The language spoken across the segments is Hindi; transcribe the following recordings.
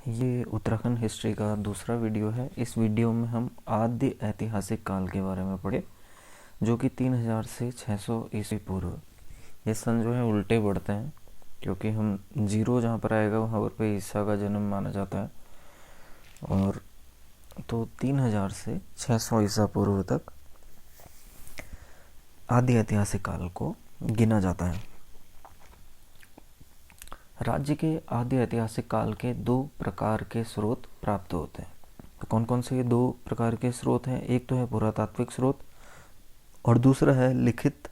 ये उत्तराखंड हिस्ट्री का दूसरा वीडियो है। इस वीडियो में हम आद्य ऐतिहासिक काल के बारे में पढ़े, जो कि 3000 से 600 ईस्वी पूर्व। ये सन जो है उल्टे बढ़ते हैं, क्योंकि हम जीरो जहाँ पर आएगा वहाँ पर ईसा का जन्म माना जाता है। और तो 3000 से 600 ईसा पूर्व तक आदि ऐतिहासिक काल को गिना जाता है। राज्य के आदि ऐतिहासिक काल के दो प्रकार के स्रोत प्राप्त होते हैं। तो कौन कौन से ये दो प्रकार के स्रोत हैं? एक तो है पुरातात्विक स्रोत और दूसरा है लिखित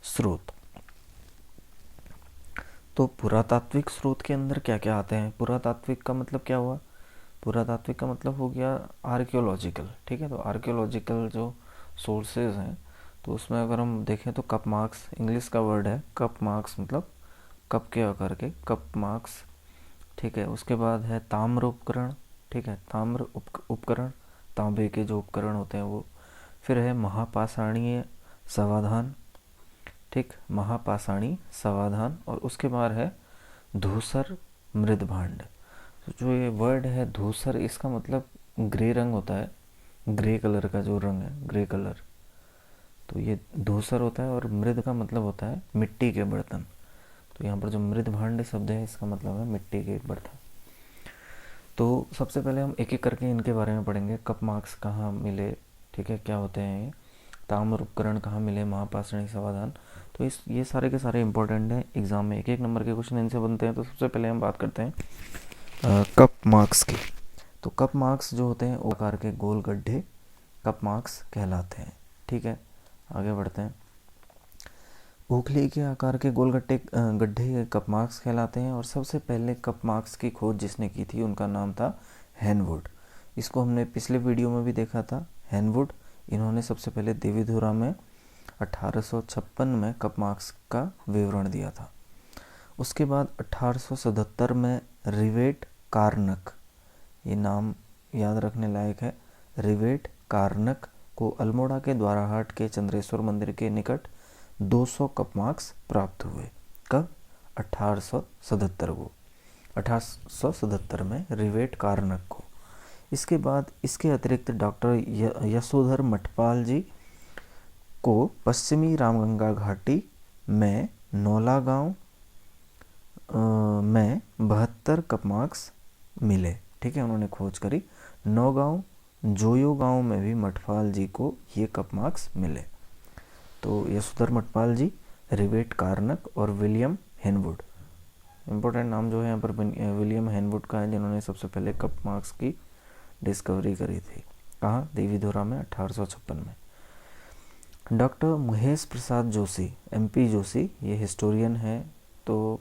स्रोत। तो पुरातात्विक स्रोत के अंदर क्या क्या आते हैं? पुरातात्विक का मतलब क्या हुआ? पुरातात्विक का मतलब हो गया आर्कियोलॉजिकल। ठीक है, तो आर्कियोलॉजिकल जो सोर्सेज हैं, तो उसमें अगर हम देखें तो कप मार्क्स इंग्लिश का वर्ड है। कप मार्क्स मतलब कप के आकार के कप मार्क्स। ठीक है, उसके बाद है ताम्र उपकरण। ठीक है, ताम्र उपकरण, तांबे के जो उपकरण होते हैं वो। फिर है महापाषाणीय समाधान। ठीक, महापाषाणी समाधान। और उसके बाद है धूसर मृद भांड। तो जो ये वर्ड है धूसर, इसका मतलब ग्रे रंग होता है, ग्रे कलर का जो रंग है, ग्रे कलर। तो ये धूसर होता है। और मृद का मतलब होता है मिट्टी के बर्तन। तो यहाँ पर जो मृद भांड शब्द है, इसका मतलब है मिट्टी के बर्तन। तो सबसे पहले हम एक एक करके इनके बारे में पढ़ेंगे। कप मार्क्स कहाँ मिले, ठीक है, क्या होते हैं ये, ताम्र उपकरण कहाँ मिले, महापाषाणी समाधान। तो ये सारे के सारे इंपॉर्टेंट हैं, एग्जाम में एक एक नंबर के क्वेश्चन इनसे बनते हैं। तो सबसे पहले हम बात करते हैं कप मार्क्स की। तो कप मार्क्स जो होते हैं वो आकार के गोल गड्ढे कप मार्क्स कहलाते हैं। ठीक है, आगे बढ़ते हैं। ओखली के आकार के गोल गड्ढे कप मार्क्स कहलाते हैं। और सबसे पहले कप मार्क्स की खोज जिसने की थी उनका नाम था हैनवुड। इसको हमने पिछले वीडियो में भी देखा था, हैनवुड। इन्होंने सबसे पहले देवीधुरा में 1856 में कप मार्क्स का विवरण दिया था। उसके बाद 1877 में रिवेट कार्नक, ये नाम याद रखने लायक है, रिवेट कार्नक को अल्मोड़ा के द्वाराहाट के चंद्रेश्वर मंदिर के निकट 200 कप मार्क्स प्राप्त हुए। कब? 1877 को, 1877 में रिवेट कार्नक को। इसके बाद इसके अतिरिक्त डॉक्टर यशोधर मठपाल जी को पश्चिमी रामगंगा घाटी में नौला गांव में 72 कप मार्क्स मिले। ठीक है, उन्होंने खोज करी। नौगांव जोयो गांव में भी मठपाल जी को ये कप मार्क्स मिले। तो यशोधर मठपाल जी, रिवेट कार्नक और विलियम हैनवुड। इम्पोर्टेंट नाम जो है यहाँ पर विलियम हैनवुड का है, जिन्होंने सबसे पहले कप मार्क्स की डिस्कवरी करी थी। कहाँ? देवीधुरा में 1856 में। डॉक्टर महेश प्रसाद जोशी, MP जोशी, ये हिस्टोरियन है। तो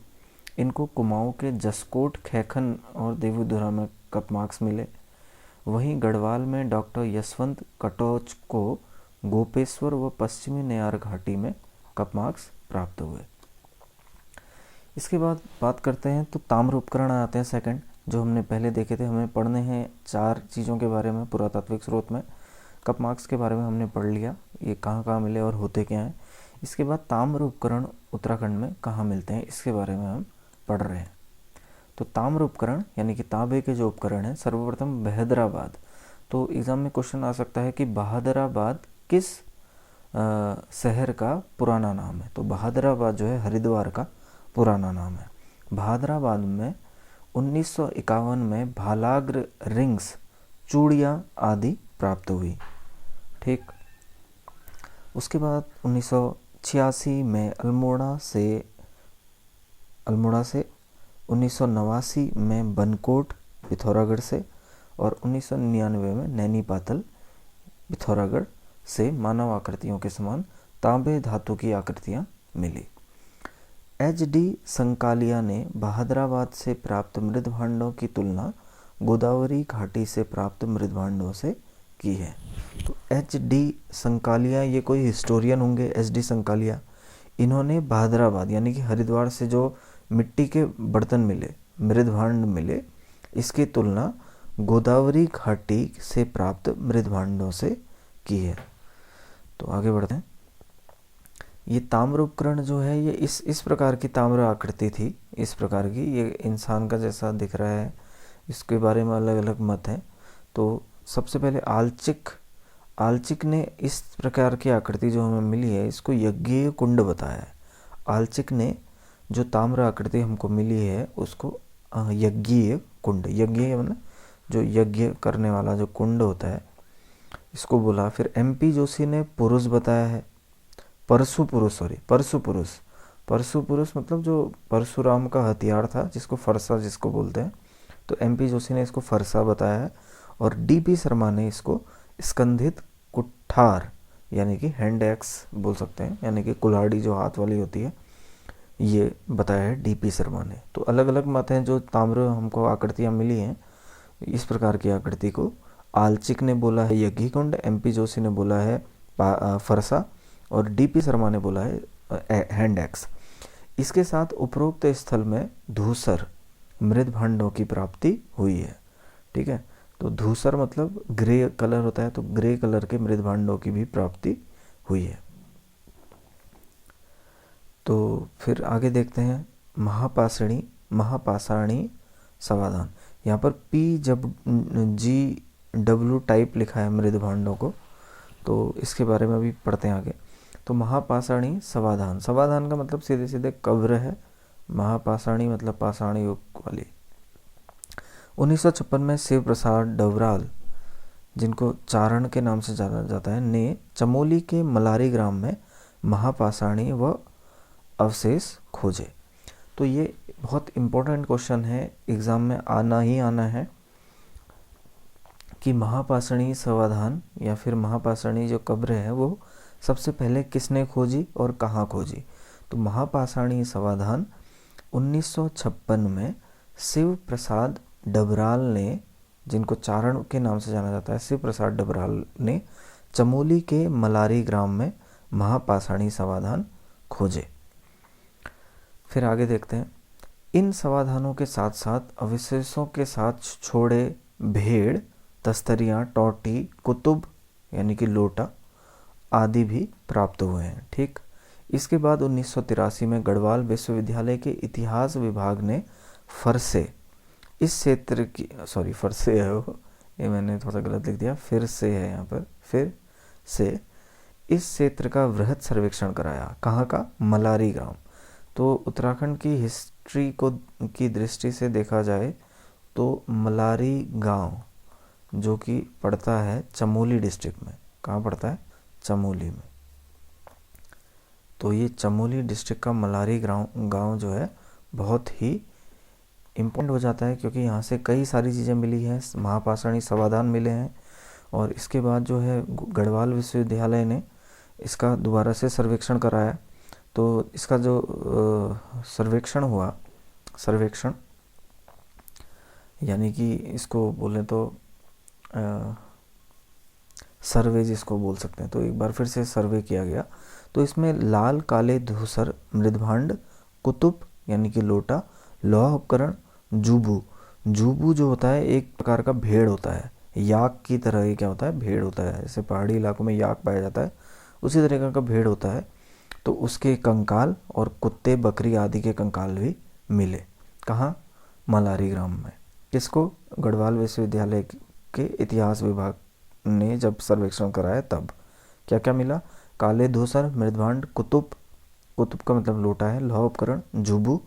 इनको कुमाऊं के जसकोट, खैखन और देवीधुरा में कप मार्क्स मिले। वहीं गढ़वाल में डॉक्टर यशवंत कटोच को गोपेश्वर व पश्चिमी नयार घाटी में कप मार्क्स प्राप्त हुए। इसके बाद बात करते हैं तो ताम्र उपकरण आते हैं सेकंड, जो हमने पहले देखे थे। हमें पढ़ने हैं 4 चीज़ों के बारे में पुरातात्विक स्रोत में। कप मार्क्स के बारे में हमने पढ़ लिया, ये कहाँ कहाँ मिले और होते क्या हैं। इसके बाद ताम्र उपकरण उत्तराखंड में कहाँ मिलते हैं, इसके बारे में हम पढ़ रहे हैं। तो ताम्र उपकरण यानी कि तांबे के जो उपकरण हैं, सर्वप्रथम बहादुराबाद। तो एग्ज़ाम में क्वेश्चन आ सकता है कि बहादुराबाद किस शहर का पुराना नाम है? तो बहादुराबाद जो है हरिद्वार का पुराना नाम है। बहादुराबाद में 1951 में भालाग्र रिंग्स, चूड़ियाँ आदि प्राप्त हुई। ठीक, उसके बाद 1986 में अल्मोड़ा से 1989 में बनकोट पिथौरागढ़ से और 1999 में नैनी पातल पिथौरागढ़ से मानव आकृतियों के समान तांबे धातु की आकृतियां मिली। HD संकालिया ने बहादुराबाद से प्राप्त मृदभांडों की तुलना गोदावरी घाटी से प्राप्त मृदभांडों से की है। तो HD संकालिया, ये कोई हिस्टोरियन होंगे, HD संकालिया। इन्होंने बहादुराबाद यानी कि हरिद्वार से जो मिट्टी के बर्तन मिले, मृदभांड मिले, इसकी तुलना गोदावरी घाटी से प्राप्त मृदभांडों से की है। तो आगे बढ़ते हैं। ये ताम्र उपकरण जो है, ये इस प्रकार की ताम्र आकृति थी, इस प्रकार की, ये इंसान का जैसा दिख रहा है, इसके बारे में अलग अलग मत हैं। तो सबसे पहले आलचिक ने इस प्रकार की आकृति जो हमें मिली है इसको यज्ञीय कुंड बताया है। आलचिक ने जो ताम्र आकृति हमको मिली है उसको यज्ञीय कुंड, यज्ञीय मतलब जो यज्ञ करने वाला जो कुंड होता है इसको बोला। फिर MP जोशी ने पुरुष बताया है, परशु पुरुष मतलब जो परशुराम का हथियार था जिसको फरसा जिसको बोलते हैं, तो MP जोशी ने इसको फरसा बताया है। और DP शर्मा ने इसको स्कंधित कुठार यानी कि हैंड एक्स बोल सकते हैं, यानी कि कुल्हाड़ी जो हाथ वाली होती है, ये बताया है DP शर्मा ने। तो अलग अलग मत हैं। जो ताम्र हमको आकृतियाँ मिली हैं इस प्रकार की आकृति को आलचिक ने बोला है यज्ञी कुंड, MP जोशी ने बोला है फरसा और DP शर्मा ने बोला है हैंड एक्स। इसके साथ उपरोक्त स्थल में धूसर मृद भांडों की प्राप्ति हुई है। ठीक है, तो धूसर मतलब ग्रे कलर होता है, तो ग्रे कलर के मृद भांडों की भी प्राप्ति हुई है। तो फिर आगे देखते हैं महापाषाणी समाधान। यहाँ पर PGW टाइप लिखा है मृद भांडों को, तो इसके बारे में भी पढ़ते हैं आगे। तो महापाषाणी समाधान, समाधान का मतलब सीधे सीधे कब्र है, महापाषाणी मतलब पाषाणी युग वाली। 1956 में शिव प्रसाद डबराल, जिनको चारण के नाम से जाना जाता है, ने चमोली के मलारी ग्राम में महापाषाणी व अवशेष खोजे। तो ये बहुत इम्पोर्टेंट क्वेश्चन है, एग्ज़ाम में आना ही आना है कि महापाषाणी समाधान या फिर महापाषाणी जो कब्र है वो सबसे पहले किसने खोजी और कहाँ खोजी। तो महापाषाणी समाधान 1956 में शिव प्रसाद डबराल ने, जिनको चारण के नाम से जाना जाता है, शिव प्रसाद डबराल ने चमोली के मलारी ग्राम में महापाषाणी समाधान खोजे। फिर आगे देखते हैं। इन समाधानों के साथ साथ अवशेषों के साथ छोड़े भेड़, तस्तरियाँ, टोटी, कुतुब यानी कि लोटा आदि भी प्राप्त हुए हैं। ठीक, इसके बाद 1983 में गढ़वाल विश्वविद्यालय के इतिहास विभाग ने फरसे इस क्षेत्र की फरसे है वो, ये मैंने थोड़ा गलत लिख दिया, फिर से है यहाँ पर, फिर से इस क्षेत्र का वृहद सर्वेक्षण कराया। कहाँ का? मलारी ग्राम। तो उत्तराखंड की हिस्ट्री की दृष्टि से देखा जाए तो मलारी गांव जो कि पड़ता है चमोली डिस्ट्रिक्ट में, कहाँ पड़ता है? चमोली में। तो ये चमोली डिस्ट्रिक्ट का मलारी गांव जो है बहुत ही इम्पोर्टेंट हो जाता है, क्योंकि यहाँ से कई सारी चीज़ें मिली हैं, महापाषाणी समाधान मिले हैं। और इसके बाद जो है गढ़वाल विश्वविद्यालय ने इसका दोबारा से सर्वेक्षण कराया। तो इसका जो सर्वेक्षण हुआ, सर्वेक्षण यानी कि इसको बोलें तो सर्वे जिसको बोल सकते हैं, तो एक बार फिर से सर्वे किया गया। तो इसमें लाल काले धूसर मृदभांड, कुतुब यानी कि लोटा, लोहा उपकरण, जूबू जो होता है एक प्रकार का भेड़ होता है, याक की तरह ये क्या होता है? भेड़ होता है। जैसे पहाड़ी इलाकों में याक पाया जाता है उसी तरीके का भेड़ होता है। तो उसके कंकाल और कुत्ते बकरी आदि के कंकाल भी मिले। कहाँ? मलारी ग्राम में। किसको? गढ़वाल विश्वविद्यालय के इतिहास विभाग ने जब सर्वेक्षण कराया तब क्या क्या मिला? काले धूसर मृदभांड, कुतुब का मतलब लोटा है, लोहा उपकरण, जूबू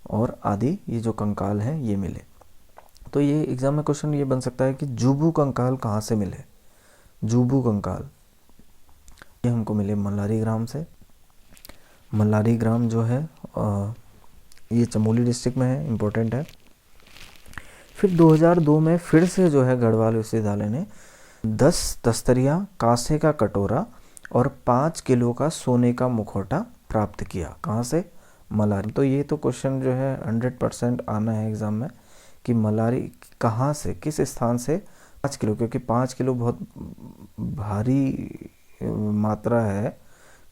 और आदि ये जो कंकाल हैं ये मिले। तो ये एग्जाम में क्वेश्चन ये बन सकता है कि जूबू कंकाल कहाँ से मिले? जूबू कंकाल ये हमको मिले मलारी ग्राम से। मलारी ग्राम जो है ये चमोली डिस्ट्रिक्ट में है, इम्पोर्टेंट है। फिर 2002 में फिर से जो है गढ़वाल विश्वविद्यालय ने 10 तस्तरियाँ, कांसे का कटोरा और 5 किलो का सोने का मुखौटा प्राप्त किया। कहाँ से? मलारी। तो ये तो क्वेश्चन जो है 100% आना है एग्ज़ाम में कि मलारी कहाँ से, किस स्थान से 5 किलो, क्योंकि 5 किलो बहुत भारी मात्रा है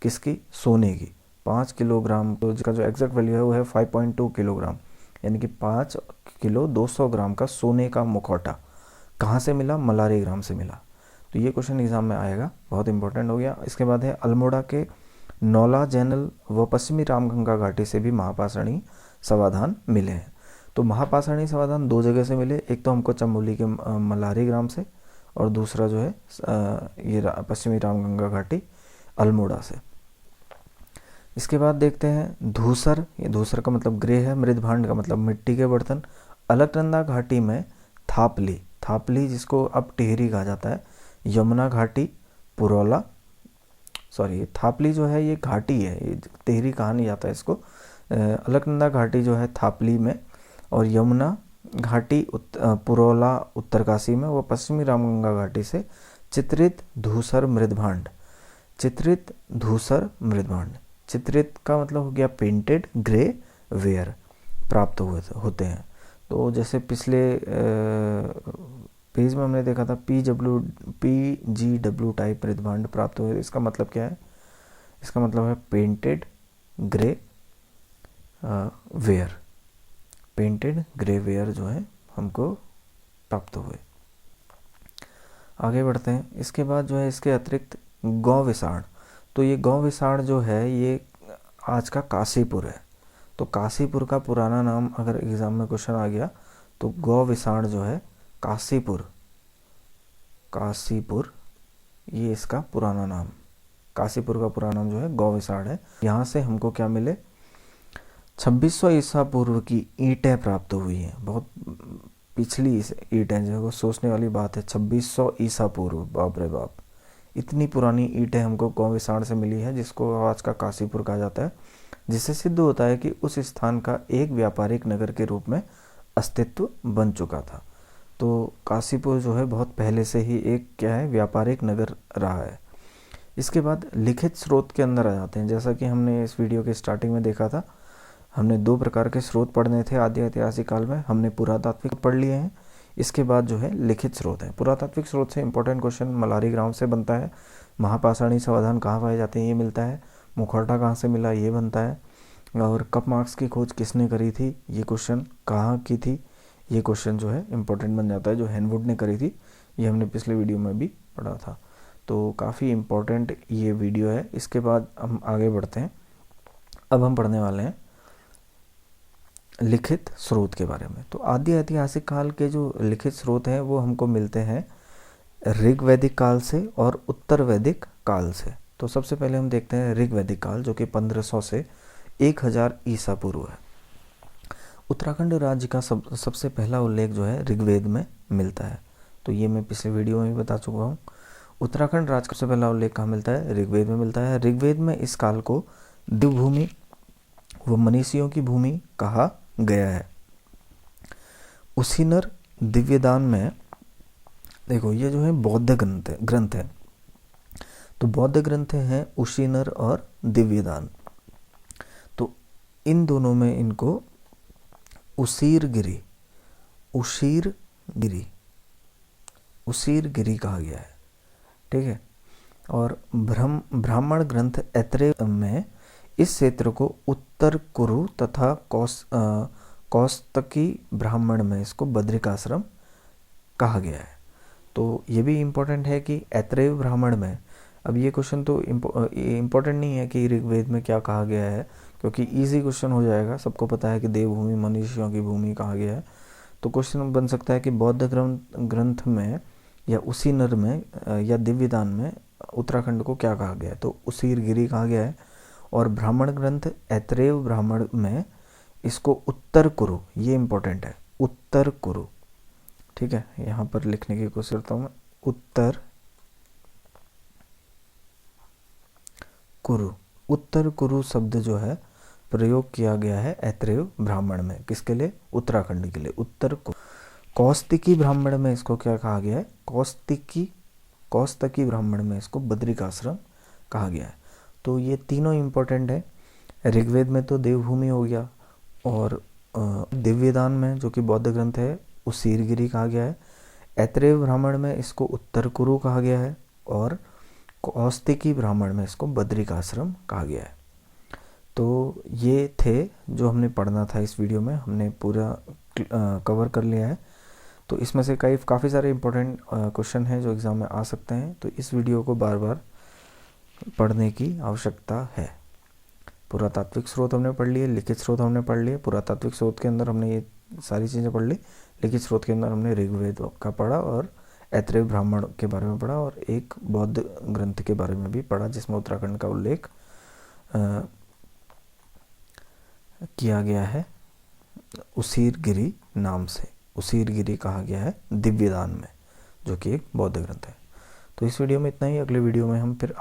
किसकी? सोने की। 5 किलोग्राम, तो जिसका जो एग्जैक्ट वैल्यू है वो है 5.2 किलोग्राम, यानी कि 5 किलो 200 ग्राम का सोने का मुखौटा कहाँ से मिला? मलारी ग्राम से मिला। तो ये क्वेश्चन एग्जाम में आएगा, बहुत इंपॉर्टेंट हो गया। इसके बाद है अल्मोड़ा के नौला जैनल व पश्चिमी रामगंगा घाटी से भी महापाषाणी समाधान मिले हैं। तो महापाषाणी समाधान दो जगह से मिले, एक तो हमको चमोली के मल्हारी ग्राम से, और दूसरा जो है ये पश्चिमी रामगंगा घाटी अल्मोड़ा से। इसके बाद देखते हैं धूसर। ये धूसर का मतलब ग्रे है, मृदभांड का मतलब मिट्टी के बर्तन। अलकनंदा घाटी में थापली, थापली जिसको अब टिहरी कहा जाता है, यमुना घाटी पुरौला, सॉरी थापली जो है ये घाटी है, ये टिहरी कहा नहीं जाता है इसको। अलकनंदा घाटी जो है थापली में, और यमुना घाटी पुरौला उत्तरकाशी में, वो पश्चिमी रामगंगा घाटी से चित्रित धूसर मृदभांड। चित्रित धूसर मृदभांड, चित्रित का मतलब हो गया पेंटेड ग्रे वेयर प्राप्त होते हैं। तो जैसे पिछले पेज में हमने देखा था PGW टाइप मृदभांड प्राप्त हुए, इसका मतलब क्या है? इसका मतलब है painted grey ware, painted grey ware जो है हमको प्राप्त हुए। आगे बढ़ते हैं। इसके बाद जो है इसके अतिरिक्त गौ विसाण, तो ये गौ विसाण जो है ये आज का काशीपुर है। तो काशीपुर का पुराना नाम अगर एग्जाम में क्वेश्चन आ गया तो गौ विसाण जो है काशीपुर, काशीपुर ये इसका पुराना नाम, काशीपुर का पुराना नाम जो है गौ विसाण है। यहाँ से हमको क्या मिले? 2600 ईसा पूर्व की ईंटें प्राप्त हुई हैं। बहुत पिछली ईंटें जो है वो सोचने वाली बात है। 2600 ईसा पूर्व, बाप रे बाप, इतनी पुरानी ईंटें हमको गौ विसाण से मिली है, जिसको आज का काशीपुर कहा जाता है, जिससे सिद्ध होता है कि उस स्थान का एक व्यापारिक नगर के रूप में अस्तित्व बन चुका था। तो काशीपुर जो है बहुत पहले से ही एक क्या है, व्यापारिक नगर रहा है। इसके बाद लिखित स्रोत के अंदर आ जाते हैं। जैसा कि हमने इस वीडियो के स्टार्टिंग में देखा था, हमने दो प्रकार के स्रोत पढ़ने थे आदि ऐतिहासिक काल में। हमने पुरातात्विक पढ़ लिए हैं, इसके बाद जो है लिखित स्रोत है। पुरातात्विक स्रोत से इंपॉर्टेंट क्वेश्चन मल्हारी ग्राम से बनता है, महापाषाणी समाधान कहाँ पाए जाते हैं ये मिलता है, मुखौटा कहाँ से मिला ये बनता है, और कप मार्क्स की खोज किसने करी थी, ये क्वेश्चन कहाँ की थी, ये क्वेश्चन जो है इंपॉर्टेंट बन जाता है, जो हेनवुड ने करी थी, ये हमने पिछले वीडियो में भी पढ़ा था। तो काफ़ी इम्पोर्टेंट ये वीडियो है। इसके बाद हम आगे बढ़ते हैं। अब हम पढ़ने वाले हैं लिखित स्रोत के बारे में। तो आदि ऐतिहासिक काल के जो लिखित स्रोत हैं वो हमको मिलते हैं ऋग वैदिक काल से और उत्तर वैदिक काल से। तो सबसे पहले हम देखते हैं ऋग वैदिक काल, जो कि 1500 से 1000 ईसा पूर्व है। उत्तराखंड राज्य का सबसे पहला उल्लेख जो है ऋग्वेद में मिलता है। तो ये मैं पिछले वीडियो में भी बता चुका हूँ। उत्तराखंड राज्य का सबसे पहला उल्लेख कहाँ मिलता है? ऋग्वेद में मिलता है। ऋग्वेद में इस काल को दिव्यभूमि व मनीषियों की भूमि कहा गया है। उसीनर दिव्यदान में देखो, ये जो है बौद्ध ग्रंथ है। तो बौद्ध ग्रंथ हैं उशीनर और दिव्यदान। तो इन दोनों में इनको उसीरगिरी कहा गया है, ठीक है। और ब्राह्मण ग्रंथ ऐत्रेय में इस क्षेत्र को उत्तर कुरु तथा कौस्तकी ब्राह्मण में इसको बद्रिकाश्रम कहा गया है। तो ये भी इम्पोर्टेंट है कि ऐत्रेय ब्राह्मण में, अब ये क्वेश्चन तो इम्पोर्टेंट नहीं है कि ऋग्वेद में क्या कहा गया है, क्योंकि इजी क्वेश्चन हो जाएगा। सबको पता है कि देवभूमि मनीषियों की भूमि कहा गया है। तो क्वेश्चन बन सकता है कि बौद्ध ग्रंथ में या उसीनर में या दिव्यदान में उत्तराखंड को क्या कहा गया है? तो उसीरगिरी कहा गया है। और ब्राह्मण ग्रंथ ऐत्रेय ब्राह्मण में इसको उत्तर कुरु, ये इंपॉर्टेंट है, उत्तर कुरु, ठीक है। यहाँ पर लिखने की कोशिश करता हूँ मैं, उत्तर कुरु। उत्तर कुरु शब्द जो है प्रयोग किया गया है ऐत्रेय ब्राह्मण में, किसके लिए? उत्तराखंड के लिए, उत्तर कुरु। कौस्तिकी ब्राह्मण में इसको क्या कहा गया है? कौस्तकी ब्राह्मण में इसको बद्रिकाश्रम कहा गया है। तो ये तीनों इम्पोर्टेंट है। ऋग्वेद में तो देवभूमि हो गया, और दिव्यदान में जो कि बौद्ध ग्रंथ है उसीरगिरी कहा गया है। ऐत्रेय ब्राह्मण में इसको उत्तर कुरु कहा गया है, और कौस्तिकी ब्राह्मण में इसको बद्रिकाश्रम कहा गया है। तो ये थे जो हमने पढ़ना था इस वीडियो में, हमने पूरा कवर कर लिया है। तो इसमें से काफ़ी सारे इंपॉर्टेंट क्वेश्चन हैं जो एग्ज़ाम में आ सकते हैं। तो इस वीडियो को बार बार पढ़ने की आवश्यकता है। पुरातात्विक स्रोत हमने पढ़ लिए, लिखित स्रोत हमने पढ़ लिए। पुरातात्विक स्रोत के अंदर हमने ये सारी चीज़ें पढ़ ली। लिखित स्रोत के अंदर हमने ऋग्वेद का पढ़ा और ऐतरेय ब्राह्मण के बारे में पढ़ा और एक बौद्ध ग्रंथ के बारे में भी पढ़ा जिसमें उत्तराखंड का उल्लेख किया गया है उसीरगिरी नाम से। उसीरगिरी कहा गया है दिव्यदान में, जो कि एक बौद्ध ग्रंथ है। तो इस वीडियो में इतना ही। अगले वीडियो में हम फिर